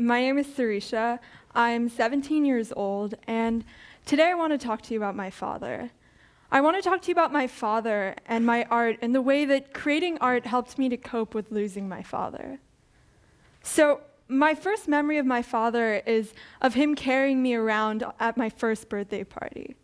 My name is Sarisha. I'm 17 years old, and today I want to talk to you about my father. I want to talk to you about my father and my art and the way that creating art helped me to cope with losing my father. So, my first memory of my father is of him carrying me around at my first birthday party.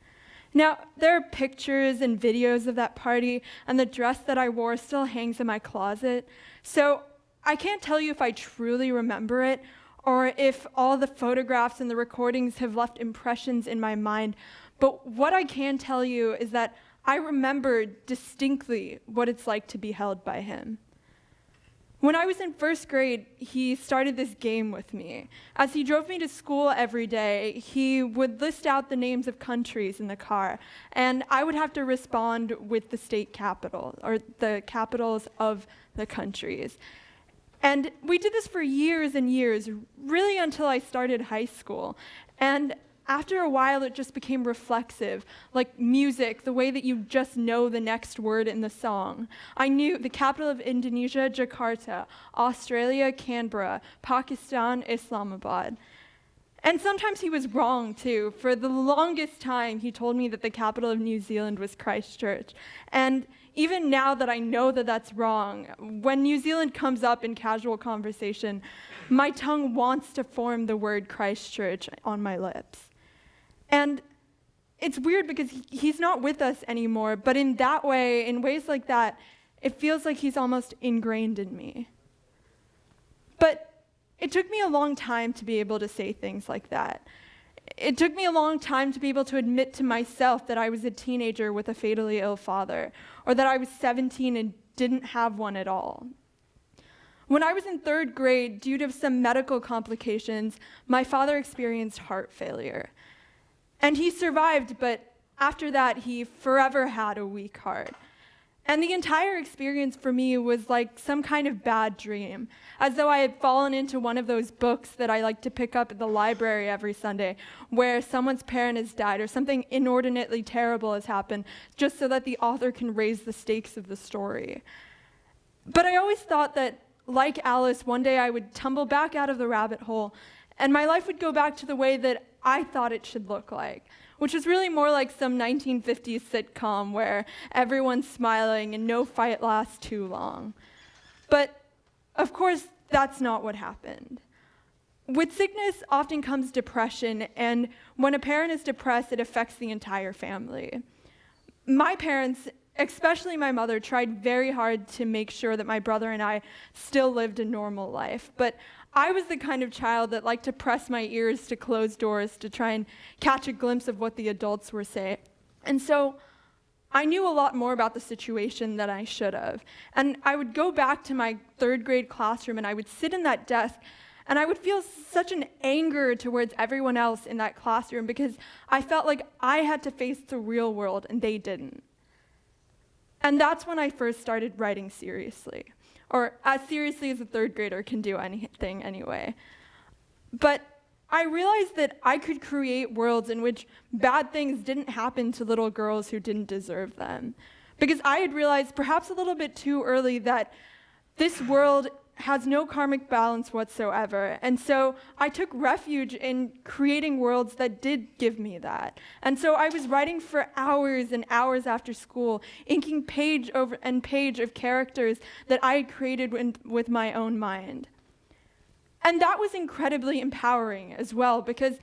Now, there are pictures and videos of that party, and the dress that I wore still hangs in my closet. So, I can't tell you if I truly remember it, or if all the photographs and the recordings have left impressions in my mind, but what I can tell you is that I remember distinctly what it's like to be held by him. When I was in first grade, he started this game with me. As he drove me to school every day, he would list out the names of countries in the car, and I would have to respond with the state capital, or the capitals of the countries. And we did this for years and years, really until I started high school. And after a while, it just became reflexive, like music, the way that you just know the next word in the song. I knew the capital of Indonesia, Jakarta, Australia, Canberra, Pakistan, Islamabad. And sometimes he was wrong, too. For the longest time, he told me that the capital of New Zealand was Christchurch. And even now that I know that that's wrong, when New Zealand comes up in casual conversation, my tongue wants to form the word Christchurch on my lips. And it's weird because he's not with us anymore, but in that way, in ways like that, it feels like he's almost ingrained in me. But it took me a long time to be able to say things like that. It took me a long time to be able to admit to myself that I was a teenager with a fatally ill father, or that I was 17 and didn't have one at all. When I was in third grade, due to some medical complications, my father experienced heart failure. And he survived, but after that, he forever had a weak heart. And the entire experience for me was like some kind of bad dream, as though I had fallen into one of those books that I like to pick up at the library every Sunday, where someone's parent has died or something inordinately terrible has happened, just so that the author can raise the stakes of the story. But I always thought that, like Alice, one day I would tumble back out of the rabbit hole, and my life would go back to the way that I thought it should look like, which is really more like some 1950s sitcom where everyone's smiling and no fight lasts too long. But, of course, that's not what happened. With sickness often comes depression, and when a parent is depressed, it affects the entire family. My parents, especially my mother, tried very hard to make sure that my brother and I still lived a normal life, but I was the kind of child that liked to press my ears to closed doors to try and catch a glimpse of what the adults were saying. And so I knew a lot more about the situation than I should have. And I would go back to my third grade classroom and I would sit in that desk and I would feel such an anger towards everyone else in that classroom because I felt like I had to face the real world and they didn't. And that's when I first started writing seriously. Or as seriously as a third grader can do anything anyway. But I realized that I could create worlds in which bad things didn't happen to little girls who didn't deserve them. Because I had realized, perhaps a little bit too early, that this world has no karmic balance whatsoever. And so I took refuge in creating worlds that did give me that. And so I was writing for hours and hours after school, inking page over and page of characters that I had created with my own mind. And that was incredibly empowering as well, because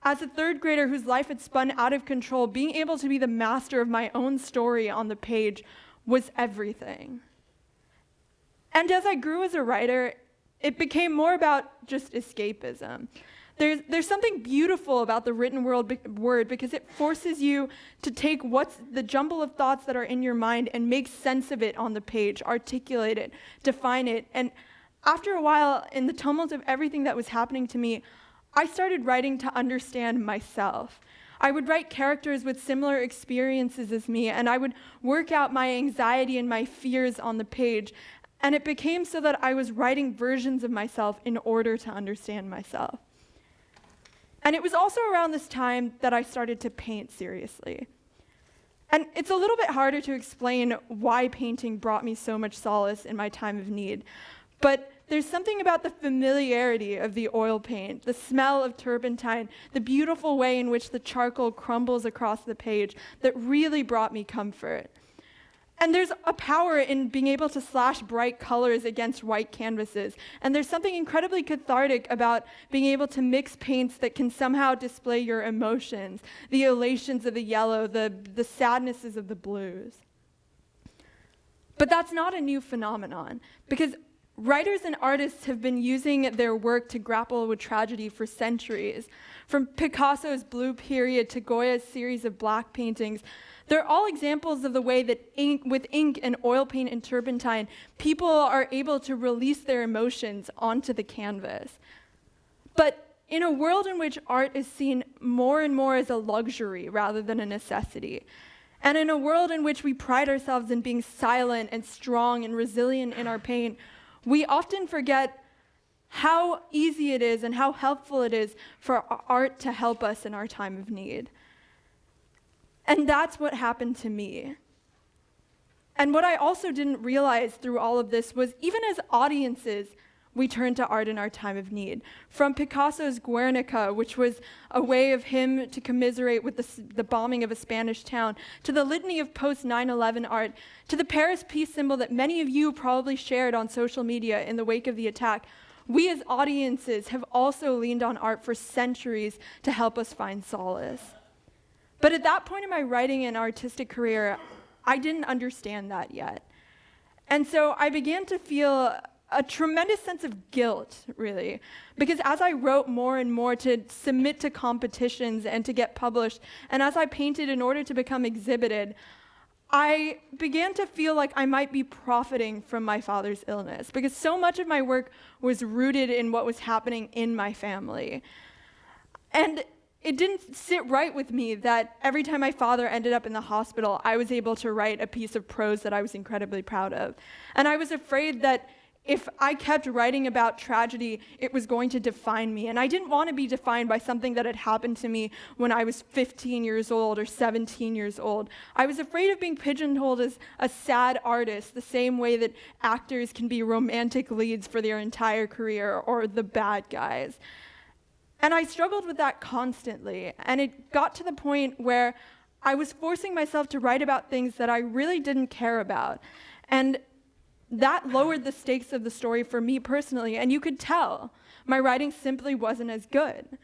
as a third grader whose life had spun out of control, being able to be the master of my own story on the page was everything. And as I grew as a writer, it became more about just escapism. There's something beautiful about the written word because it forces you to take what's the jumble of thoughts that are in your mind and make sense of it on the page, articulate it, define it. And after a while, in the tumult of everything that was happening to me, I started writing to understand myself. I would write characters with similar experiences as me, and I would work out my anxiety and my fears on the page. And it became so that I was writing versions of myself in order to understand myself. And it was also around this time that I started to paint seriously. And it's a little bit harder to explain why painting brought me so much solace in my time of need. But there's something about the familiarity of the oil paint, the smell of turpentine, the beautiful way in which the charcoal crumbles across the page that really brought me comfort. And there's a power in being able to slash bright colors against white canvases. And there's something incredibly cathartic about being able to mix paints that can somehow display your emotions, the elations of the yellow, the sadnesses of the blues. But that's not a new phenomenon, because writers and artists have been using their work to grapple with tragedy for centuries. From Picasso's Blue Period to Goya's series of black paintings, they're all examples of the way that with ink and oil paint and turpentine, people are able to release their emotions onto the canvas. But in a world in which art is seen more and more as a luxury rather than a necessity, and in a world in which we pride ourselves in being silent and strong and resilient in our pain, we often forget how easy it is and how helpful it is for art to help us in our time of need. And that's what happened to me. And what I also didn't realize through all of this was even as audiences, we turn to art in our time of need. From Picasso's Guernica, which was a way of him to commiserate with the bombing of a Spanish town, to the litany of post-9/11 art, to the Paris peace symbol that many of you probably shared on social media in the wake of the attack, we as audiences have also leaned on art for centuries to help us find solace. But at that point in my writing and artistic career, I didn't understand that yet. And so I began to feel a tremendous sense of guilt, really, because as I wrote more and more to submit to competitions and to get published, and as I painted in order to become exhibited, I began to feel like I might be profiting from my father's illness, because so much of my work was rooted in what was happening in my family. And it didn't sit right with me that every time my father ended up in the hospital, I was able to write a piece of prose that I was incredibly proud of. And I was afraid that if I kept writing about tragedy, it was going to define me. And I didn't want to be defined by something that had happened to me when I was 15 years old or 17 years old. I was afraid of being pigeonholed as a sad artist, the same way that actors can be romantic leads for their entire career or the bad guys. And I struggled with that constantly, and it got to the point where I was forcing myself to write about things that I really didn't care about. And that lowered the stakes of the story for me personally, and you could tell my writing simply wasn't as good.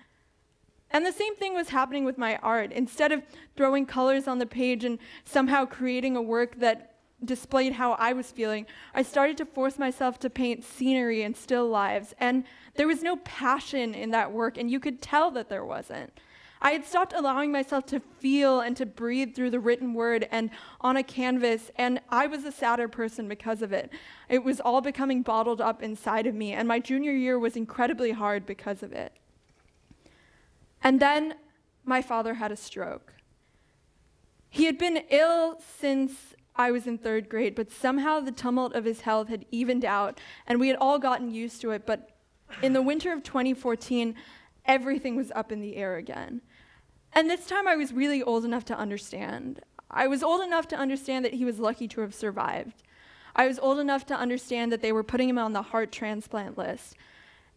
And the same thing was happening with my art. Instead of throwing colors on the page and somehow creating a work that displayed how I was feeling, I started to force myself to paint scenery and still lives, and there was no passion in that work, and you could tell that there wasn't. I had stopped allowing myself to feel and to breathe through the written word and on a canvas, and I was a sadder person because of it. It was all becoming bottled up inside of me, and my junior year was incredibly hard because of it. And then my father had a stroke. He had been ill since I was in 3rd grade, but somehow the tumult of his health had evened out, and we had all gotten used to it. But in the winter of 2014, everything was up in the air again. And this time I was really old enough to understand. I was old enough to understand that he was lucky to have survived. I was old enough to understand that they were putting him on the heart transplant list.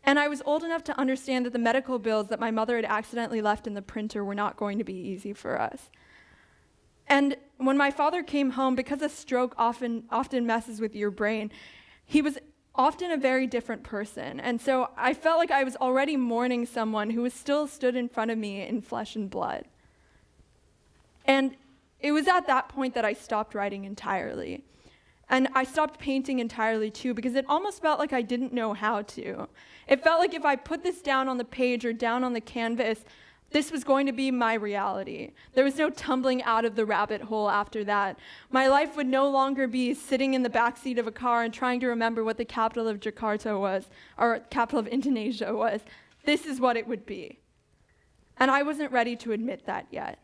And I was old enough to understand that the medical bills that my mother had accidentally left in the printer were not going to be easy for us. And when my father came home, because a stroke often messes with your brain, he was often a very different person. And so I felt like I was already mourning someone who was still stood in front of me in flesh and blood. And it was at that point that I stopped writing entirely. And I stopped painting entirely too, because it almost felt like I didn't know how to. It felt like if I put this down on the page or down on the canvas, this was going to be my reality. There was no tumbling out of the rabbit hole after that. My life would no longer be sitting in the backseat of a car and trying to remember what the capital of Jakarta was, or capital of Indonesia was. This is what it would be. And I wasn't ready to admit that yet.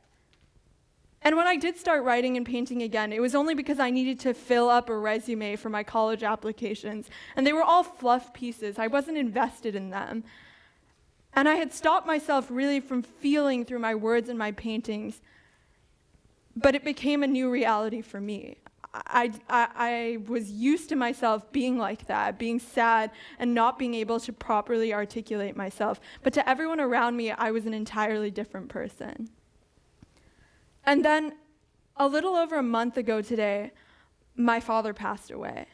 And when I did start writing and painting again, it was only because I needed to fill up a resume for my college applications. And they were all fluff pieces. I wasn't invested in them. And I had stopped myself really from feeling through my words and my paintings, but it became a new reality for me. I was used to myself being like that, being sad and not being able to properly articulate myself. But to everyone around me, I was an entirely different person. And then a little over a month ago today, my father passed away.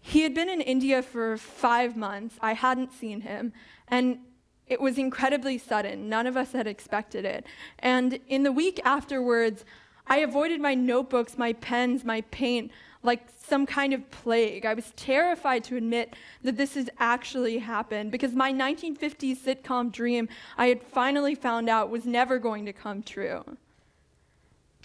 He had been in India for 5 months. I hadn't seen him, and it was incredibly sudden. None of us had expected it. And in the week afterwards, I avoided my notebooks, my pens, my paint, like some kind of plague. I was terrified to admit that this has actually happened, because my 1950s sitcom dream, I had finally found out, was never going to come true.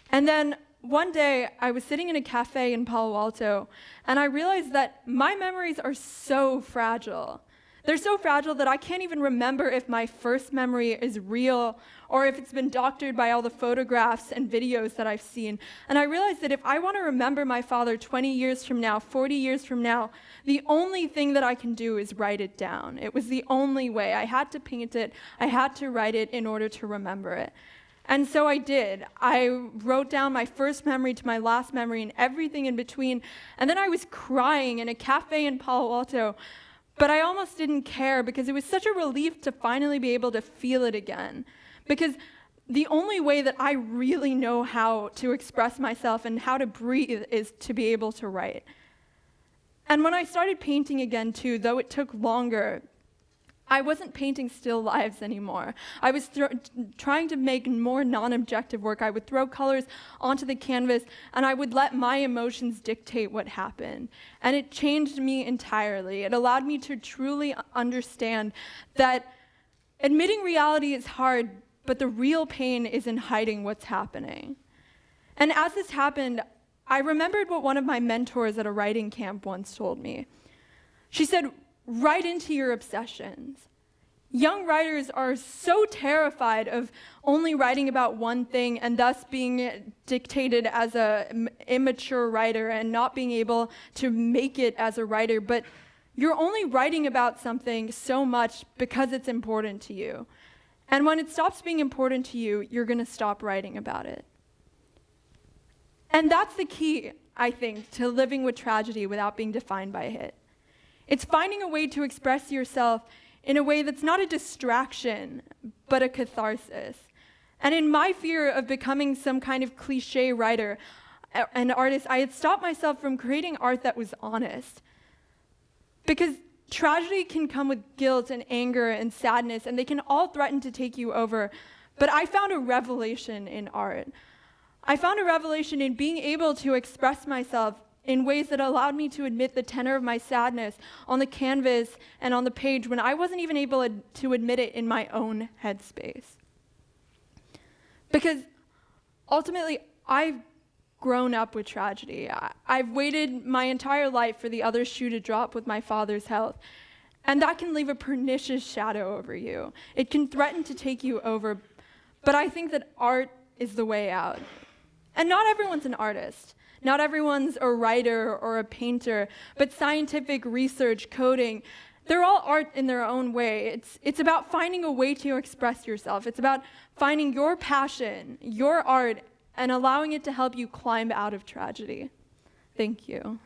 And then one day, I was sitting in a cafe in Palo Alto, and I realized that my memories are so fragile. They're so fragile that I can't even remember if my first memory is real or if it's been doctored by all the photographs and videos that I've seen. And I realized that if I want to remember my father 20 years from now, 40 years from now, the only thing that I can do is write it down. It was the only way. I had to paint it. I had to write it in order to remember it. And so I did. I wrote down my first memory to my last memory and everything in between. And then I was crying in a cafe in Palo Alto. But I almost didn't care, because it was such a relief to finally be able to feel it again. Because the only way that I really know how to express myself and how to breathe is to be able to write. And when I started painting again too, though it took longer, I wasn't painting still lives anymore. I was trying to make more non-objective work. I would throw colors onto the canvas, and I would let my emotions dictate what happened. And it changed me entirely. It allowed me to truly understand that admitting reality is hard, but the real pain is in hiding what's happening. And as this happened, I remembered what one of my mentors at a writing camp once told me. She said, "Write into your obsessions." Young writers are so terrified of only writing about one thing and thus being dictated as an immature writer and not being able to make it as a writer, but you're only writing about something so much because it's important to you. And when it stops being important to you, you're going to stop writing about it. And that's the key, I think, to living with tragedy without being defined by it. It's finding a way to express yourself in a way that's not a distraction, but a catharsis. And in my fear of becoming some kind of cliche writer and artist, I had stopped myself from creating art that was honest. Because tragedy can come with guilt and anger and sadness, and they can all threaten to take you over. But I found a revelation in art. I found a revelation in being able to express myself in ways that allowed me to admit the tenor of my sadness on the canvas and on the page when I wasn't even able to admit it in my own headspace. Because ultimately, I've grown up with tragedy. I've waited my entire life for the other shoe to drop with my father's health. And that can leave a pernicious shadow over you. It can threaten to take you over. But I think that art is the way out. And not everyone's an artist. Not everyone's a writer or a painter, but scientific research, coding, they're all art in their own way. It's about finding a way to express yourself. It's about finding your passion, your art, and allowing it to help you climb out of tragedy. Thank you.